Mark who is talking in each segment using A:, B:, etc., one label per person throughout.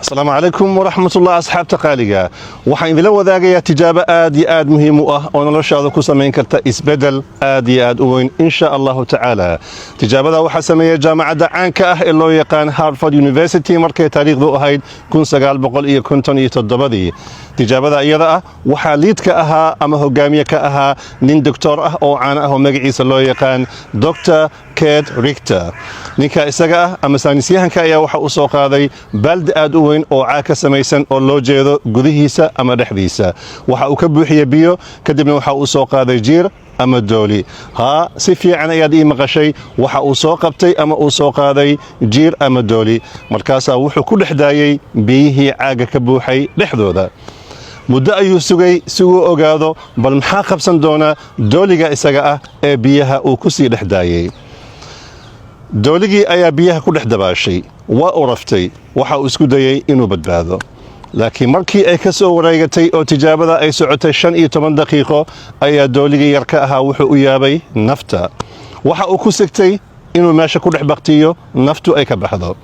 A: السلام عليكم ورحمة الله أصحاب تقاليقا waxaan idila wadaagayaa tijaabo aad iyo aad muhiim u ah oo noloshaada ku samayn karta isbedel aad iyo aad u weyn insha Allah taala tijaabada waxa sameeyay jaamacadda caanka ah ee loo yaqaan Harvard University markay taariikhdu ahayd 1957 tijaabada iyada ah waxa liidka ahaa ama hogaamiye ka ahaa nin doctor ah oo caan ah oo magaciisa loo yaqaan Dr. Kate Richter ninka isaga ah ama saynisyahanka ayaa waxa uu soo qaaday baldi aad u weyn oo caaka samaysan oo loo jeedo gudihiisa ama dhexdiisa waxa uu ka buuxiyay biyo kadibna waxa uu soo qaaday jiir ama dooli si fiican ayaad ii maqashay waxa uu soo qabtay ama uu soo qaaday jiir ama dooli markaas wuxuu ku dhexdaayay biyihii caaga ka buuxay dhexdooda muddo ayuu sugay si uu ogaado bal maxaa qabsan doona dooliga isaga ah ee biyaha uu ku sii dhexdaayay dooligii ayaa biyaha ku dhex dabaashay waa u raftay waxa uu isku dayay inuu badbaado laakiin markii ay ka soo wareegatay oo tijaabada ay socotay 15 daqiiqo ayaa dooligii yar ka ahaa wuxuu u yaabay nafta waxa uu ku sigtay inuu meesha ku dhex baqtiyo naftu ay ka baxdo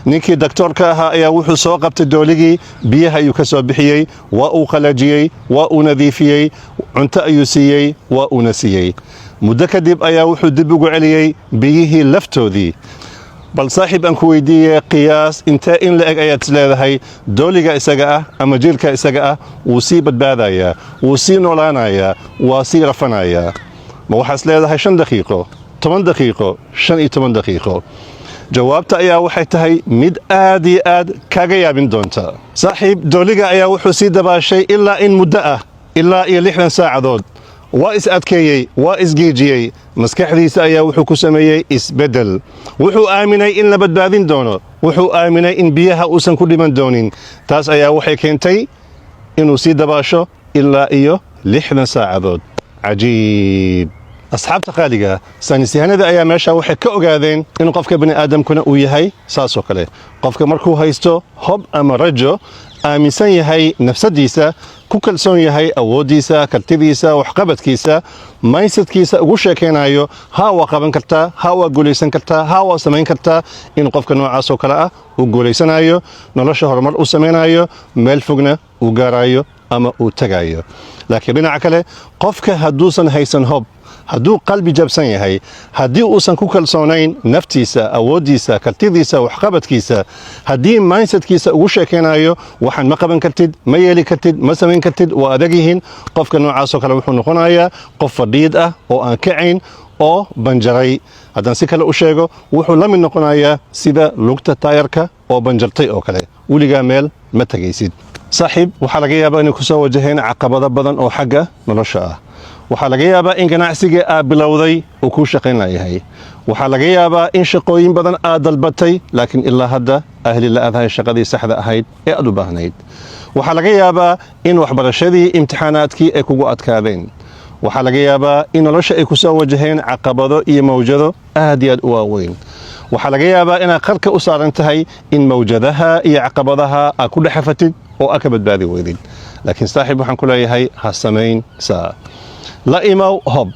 A: ninkii doctorka ahaa ayaa wuxuu soo qabtay dooligii biyaha ayuu ka soo bixiyay waa uu qalajiyay waa uu nadiifiyay cunto ayuu siiyay waa uu nasiiyay muddo kadib ayaa wuxuu dib ugu celiyay biyihii laftoodii bal saaxiib aan ku weydiiyay qiyaas intee in la eg ayaad leedahay dooliga isaga ah ama jiilka isaga ah wuu sii badbaadayaa wuu sii noolaanayaa waa sii rafanayaa ma waxaad leedahay 5 daqiiqo 10 daqiiqo 15 daqiiqo jawaabta ayaa waxay tahay mid aad iyo aad kaga yaabin doonta saaxiib dooliga ayaa wuxuu sii dabaashay ilaa in muddo ah ilaa iyo 60 saacadood waa is adkeeyay waa isgeejiyay maskaxdiisa ayaa wuxuu ku sameeyay isbedel wuxuu aaminay in la badbaadin doono wuxuu aaminay in biyaha uusan ku dhiman doonin taas ayaa waxay keentay inuu sii dabaasho ilaa iyo 60 saacadood cajiib asxaabta qaaliga saynisyahanada ayaa meesha waxay ka ogaadeen in qofka bani aadamkuna uu yahay saas oo kale qofka markuu haysto hob ama rajo aaminsan yahay nafsadiisa ku kalsoon yahay awoodiisa kartidiisa waxqabadkiisa mindsetkiisa ugu sheekeenayo waa qaban kartaa waa guulaysan kartaa waa samayn kartaa in qofka noocaas oo kale ah uu guulaysanayo nolosha horumar u samaynayo meel fogna uu gaarayo ama uu tagayo laakiin dhinaca kale qofka hadduusan haysan hob hadduu qalbi jabsan yahay haddii uusan ku kalsoonayn naftiisa awoodiisa kartidiisa waxqabadkiisa haddii mindsetkiisa ugu sheekeenayo waxaan ma qaban kartid ma yeeli kartid ma samayn kartid waa adag yihiin qofka noocaas oo kale wuxuu noqonayaa qof fadhiid ah oo aan kacayn oo banjaray haddaan si kale u sheego wuxuu la mid noqonayaa sida lugta taayarka oo banjartay oo kale weligaa meel ma tagaysid saaxiib waxaa laga yaabaa inay ku soo wajaheen caqabado badan oo xagga nolosha ah waxaa laga yaabaa in ganacsiga aad bilowday uu ku shaqayn layahay waxaa laga yaabaa in shaqooyin badan aad dalbatay laakiin ilaa hadda ahli la'aadahay shaqadii saxda ahayd ee aad u baahnayd waxaa laga yaabaa in waxbarashadii imtixaanaadkii ay kugu adkaadeen waxaa laga yaabaa in nolosha ay ku soo wajaheen caqabado iyo mawjado aad iyo aad u waaweyn waxaa laga yaabaa inaad qarka u saaran tahay in mawjadaha iyo caqabadaha aad ku dhexafatid oo aad ka badbaadi weydid laakiin saaxiib waxaan ku leeyahay ha samayn saa la imow hob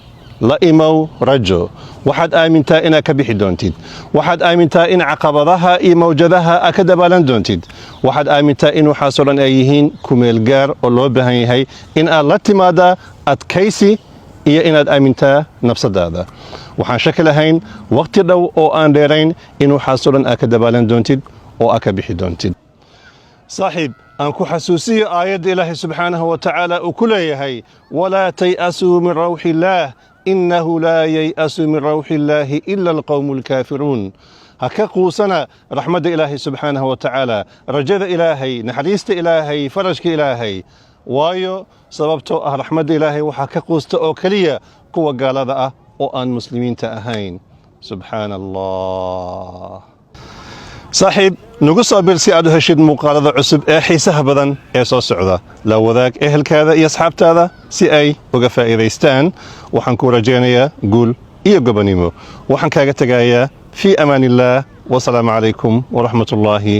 A: la imow rajo waxaad aamintaa inaad ka bixi doontid waxaad aamintaa in caqabadaha iyo mawjadaha aad ka dabaalan doontid waxaad aamintaa in waxaasoo dhan ay yihiin kumeel gaar oo loo baahan yahay in aad la timaada adkaysi iyo inaad aamintaa nafsadaada waxaan shaki lahayn waqti dhow oo aan dheerayn in waxaasoo dhan aad ka dabaalan doontid oo aad ka bixi doontid saaxiib aan ku xasuusiyo aayadda ilaahay subxaanahu wa tacaala uu ku leeyahay walaa tay'asuu min rawxi illaah innahu laa yay'asu min rawxi illaahi ila alqowmu alkaafiruun ha ka quusana raxmadda ilaahay subxaanahu wa tacaala rajada ilaahay naxariista ilaahay farajka ilaahay waayo sababtoo ah raxmadda ilaahay waxaa ka quusta oo keliya kuwa gaalada ah oo aan muslimiinta ahayn subxaana allah saaxiib nagu soo bir si aad u heshid muuqaalada cusub ee xiisaha badan ee soo socda la wadaag ehelkaada iyo asxaabtaada si ay uga faa'iidaystaan waxaan ku rajaynayaa guul iyo gobonimo waxaan kaaga tegayaa fii amaan illaah wasalaamu calaykum waraxmatullaahi